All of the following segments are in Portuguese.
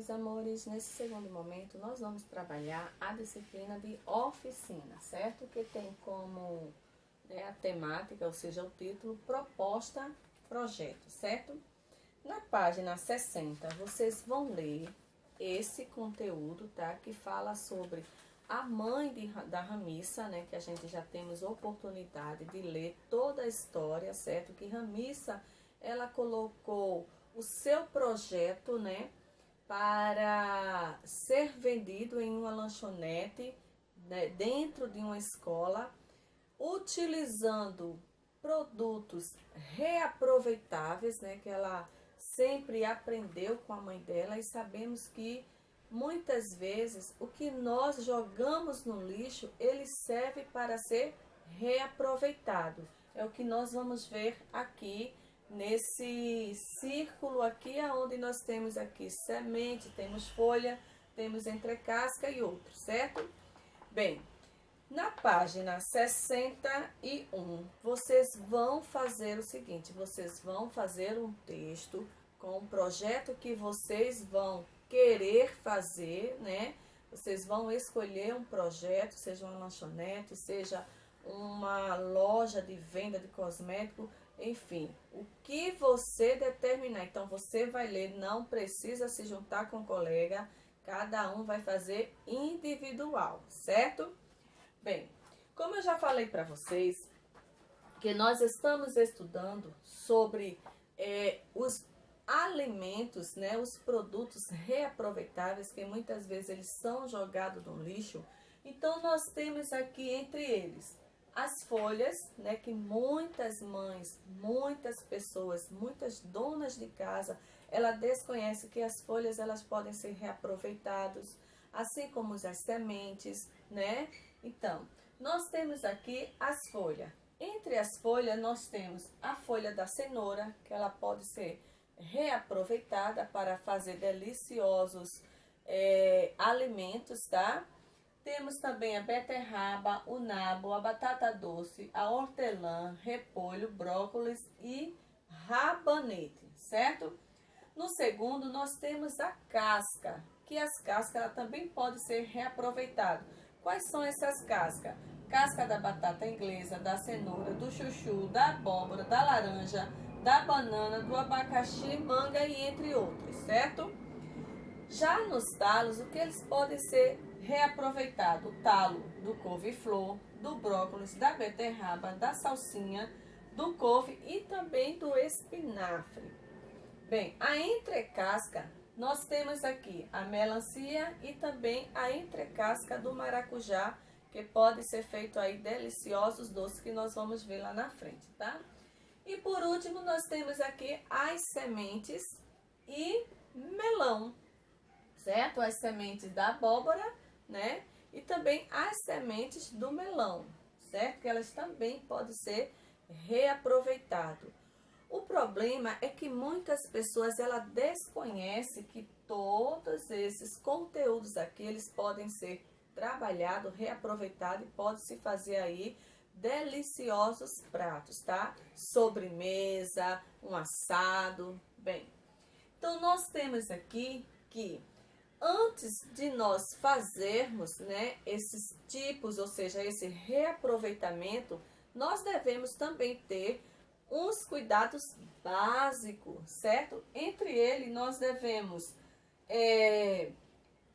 meus amores, nesse segundo momento nós vamos trabalhar a disciplina de oficina, certo? Que tem como a temática, ou seja, o título, proposta, projeto, certo? Na página 60, vocês vão ler esse conteúdo, tá? Que fala sobre a mãe da Ramissa, né? Que a gente já temos oportunidade de ler toda a história, certo? Que Ramissa, ela colocou o seu projeto, né? Para ser vendido em uma lanchonete, né, dentro de uma escola, utilizando produtos reaproveitáveis, né, que ela sempre aprendeu com a mãe dela, e sabemos que muitas vezes o que nós jogamos no lixo, ele serve para ser reaproveitado. É o que nós vamos ver aqui nesse círculo aqui, onde nós temos aqui semente, temos folha, temos entrecasca e outros, certo? Bem, na página 61, vocês vão fazer o seguinte, vocês vão fazer um texto com o projeto que vocês vão querer fazer, né? Vocês vão escolher um projeto, seja uma lanchonete, seja uma loja de venda de cosmético, enfim, o que você determinar. Então, você vai ler, não precisa se juntar com o colega, cada um vai fazer individual, certo? Bem, como eu já falei para vocês, que nós estamos estudando sobre os alimentos, né, os produtos reaproveitáveis, que muitas vezes eles são jogados no lixo. Então, nós temos aqui entre eles as folhas, né, que muitas mães, muitas pessoas, muitas donas de casa, ela desconhece que as folhas elas podem ser reaproveitadas, assim como as sementes, né? Então, nós temos aqui as folhas. Entre as folhas, nós temos a folha da cenoura, que ela pode ser reaproveitada para fazer deliciosos alimentos, tá? Temos também a beterraba, o nabo, a batata doce, a hortelã, repolho, brócolis e rabanete, certo? No segundo, nós temos a casca, que as cascas ela também pode ser reaproveitadas. Quais são essas cascas? Casca da batata inglesa, da cenoura, do chuchu, da abóbora, da laranja, da banana, do abacaxi, manga e entre outros, certo? Já nos talos, o que eles podem ser reaproveitados? O talo do couve-flor, do brócolis, da beterraba, da salsinha, do couve e também do espinafre. Bem, a entrecasca, nós temos aqui a melancia e também a entrecasca do maracujá, que pode ser feito aí deliciosos doces que nós vamos ver lá na frente, tá? E por último, nós temos aqui as sementes e melão, certo? As sementes da abóbora, né? E também as sementes do melão, certo? Que elas também podem ser reaproveitadas. O problema é que muitas pessoas ela desconhecem que todos esses conteúdos aqui eles podem ser trabalhados, reaproveitados e pode se fazer aí deliciosos pratos, tá? Sobremesa, um assado, bem. Então nós temos aqui que antes de nós fazermos, né, esses tipos, ou seja, esse reaproveitamento, nós devemos também ter uns cuidados básicos, certo? Entre eles, nós devemos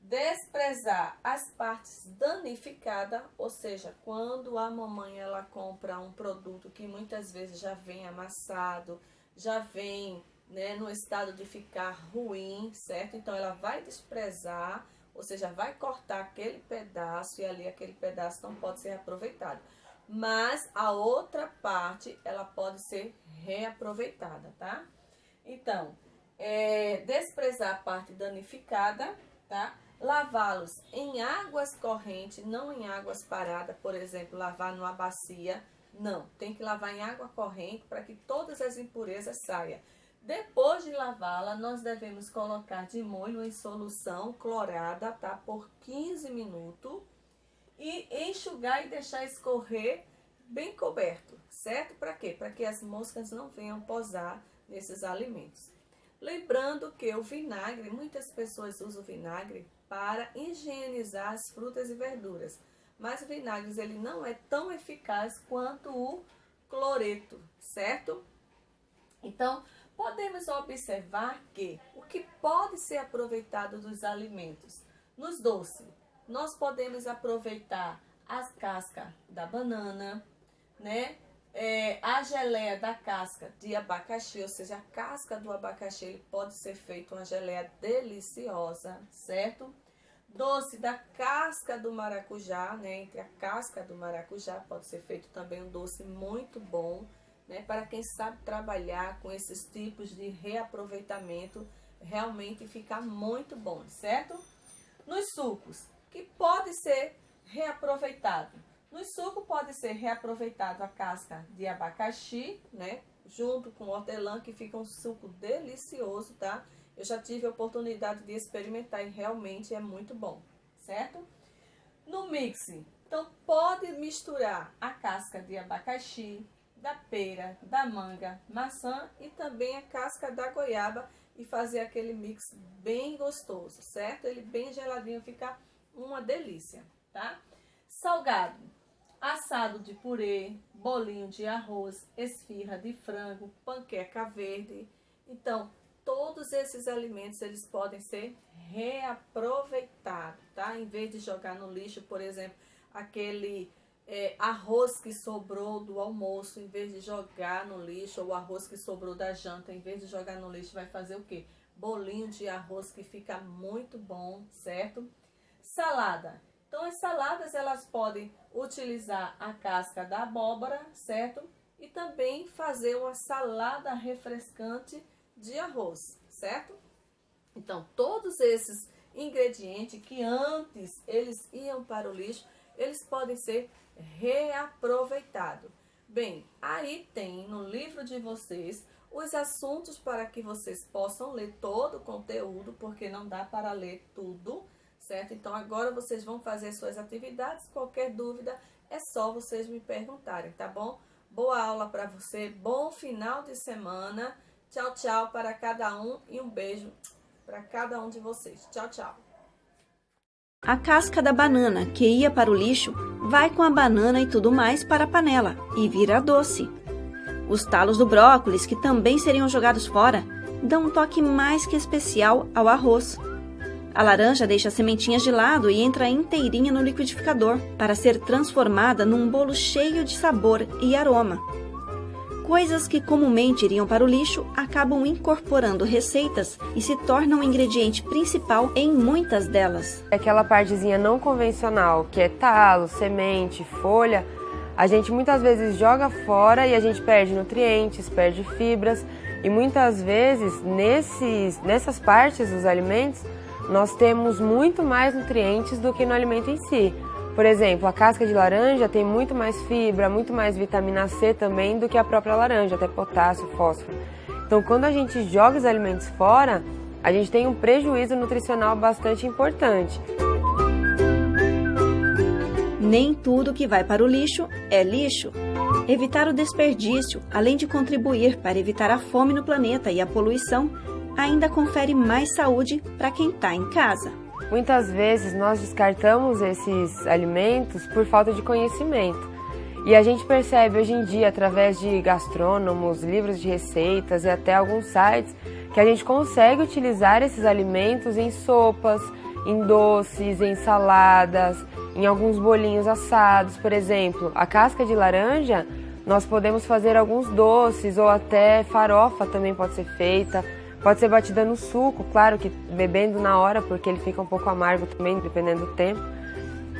desprezar as partes danificadas, ou seja, quando a mamãe ela compra um produto que muitas vezes já vem amassado, já vem, né, no estado de ficar ruim, certo? Então ela vai desprezar, ou seja, vai cortar aquele pedaço e ali aquele pedaço não pode ser aproveitado. Mas a outra parte, ela pode ser reaproveitada, tá? Então, desprezar a parte danificada, tá? Lavá-los em águas correntes, não em águas paradas, por exemplo, lavar numa bacia. Não, tem que lavar em água corrente para que todas as impurezas saiam. Depois de lavá-la, nós devemos colocar de molho em solução clorada, tá? Por 15 minutos. E enxugar e deixar escorrer bem coberto, certo? Para quê? Para que as moscas não venham posar nesses alimentos. Lembrando que o vinagre, muitas pessoas usam o vinagre para higienizar as frutas e verduras, mas o vinagre ele não é tão eficaz quanto o cloreto, certo? Então, podemos observar que o que pode ser aproveitado dos alimentos, nos doces, nós podemos aproveitar a casca da banana, né? A geleia da casca de abacaxi, ou seja, a casca do abacaxi ele pode ser feito uma geleia deliciosa, certo? Doce da casca do maracujá, né? Entre a casca do maracujá pode ser feito também um doce muito bom, né? Para quem sabe trabalhar com esses tipos de reaproveitamento, realmente fica muito bom, certo? Nos sucos, que pode ser reaproveitado. No suco pode ser reaproveitado a casca de abacaxi, né? Junto com hortelã, que fica um suco delicioso, tá? Eu já tive a oportunidade de experimentar e realmente é muito bom, certo? No mix, então pode misturar a casca de abacaxi, da pera, da manga, maçã e também a casca da goiaba e fazer aquele mix bem gostoso, certo? Ele bem geladinho, fica uma delícia, tá? Salgado, assado de purê, bolinho de arroz, esfirra de frango, panqueca verde. Então, todos esses alimentos, eles podem ser reaproveitados, tá? Em vez de jogar no lixo, por exemplo, aquele arroz que sobrou do almoço, em vez de jogar no lixo, ou o arroz que sobrou da janta, em vez de jogar no lixo, vai fazer o quê? Bolinho de arroz que fica muito bom, certo? Salada. Então, as saladas, elas podem utilizar a casca da abóbora, certo? E também fazer uma salada refrescante de arroz, certo? Então, todos esses ingredientes que antes eles iam para o lixo, eles podem ser reaproveitados. Bem, aí tem no livro de vocês os assuntos para que vocês possam ler todo o conteúdo, porque não dá para ler tudo, certo? Então, agora vocês vão fazer suas atividades. Qualquer dúvida, é só vocês me perguntarem, tá bom? Boa aula para você, bom final de semana. Tchau, tchau para cada um e um beijo para cada um de vocês. Tchau, tchau. A casca da banana, que ia para o lixo, vai com a banana e tudo mais para a panela e vira doce. Os talos do brócolis, que também seriam jogados fora, dão um toque mais que especial ao arroz. A laranja deixa as sementinhas de lado e entra inteirinha no liquidificador para ser transformada num bolo cheio de sabor e aroma. Coisas que comumente iriam para o lixo acabam incorporando receitas e se tornam o ingrediente principal em muitas delas. Aquela partezinha não convencional, que é talo, semente, folha, a gente muitas vezes joga fora e a gente perde nutrientes, perde fibras e muitas vezes nessas partes dos alimentos nós temos muito mais nutrientes do que no alimento em si. Por exemplo, a casca de laranja tem muito mais fibra, muito mais vitamina C também do que a própria laranja, até potássio, fósforo. Então, quando a gente joga os alimentos fora, a gente tem um prejuízo nutricional bastante importante. Nem tudo que vai para o lixo é lixo. Evitar o desperdício, além de contribuir para evitar a fome no planeta e a poluição, ainda confere mais saúde para quem está em casa. Muitas vezes nós descartamos esses alimentos por falta de conhecimento. E a gente percebe hoje em dia, através de gastrônomos, livros de receitas e até alguns sites, que a gente consegue utilizar esses alimentos em sopas, em doces, em saladas, em alguns bolinhos assados. Por exemplo, a casca de laranja, nós podemos fazer alguns doces ou até farofa também pode ser feita. Pode ser batida no suco, claro que bebendo na hora, porque ele fica um pouco amargo também, dependendo do tempo.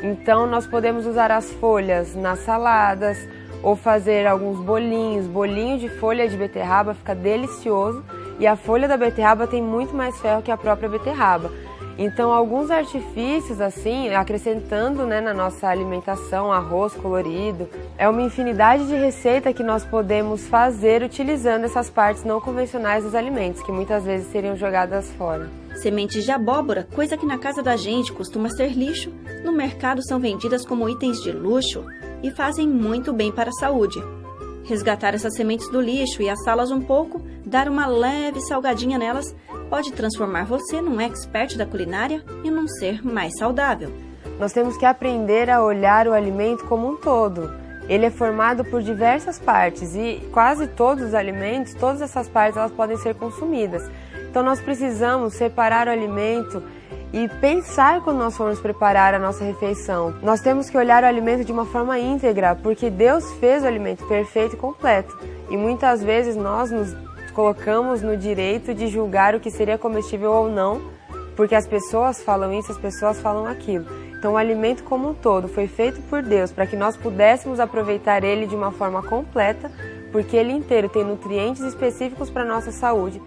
Então, nós podemos usar as folhas nas saladas ou fazer alguns bolinhos. Bolinho de folha de beterraba fica delicioso e a folha da beterraba tem muito mais ferro que a própria beterraba. Então, alguns artifícios assim, acrescentando na nossa alimentação, arroz colorido, é uma infinidade de receita que nós podemos fazer utilizando essas partes não convencionais dos alimentos, que muitas vezes seriam jogadas fora. Sementes de abóbora, coisa que na casa da gente costuma ser lixo, no mercado são vendidas como itens de luxo e fazem muito bem para a saúde. Resgatar essas sementes do lixo e assá-las um pouco, dar uma leve salgadinha nelas, pode transformar você num expert da culinária e num ser mais saudável. Nós temos que aprender a olhar o alimento como um todo. Ele é formado por diversas partes e quase todos os alimentos, todas essas partes, elas podem ser consumidas. Então nós precisamos separar o alimento e pensar quando nós formos preparar a nossa refeição. Nós temos que olhar o alimento de uma forma íntegra, porque Deus fez o alimento perfeito e completo. E muitas vezes nós nos colocamos no direito de julgar o que seria comestível ou não, porque as pessoas falam isso, as pessoas falam aquilo. Então o alimento como um todo foi feito por Deus para que nós pudéssemos aproveitar ele de uma forma completa, porque ele inteiro tem nutrientes específicos para a nossa saúde.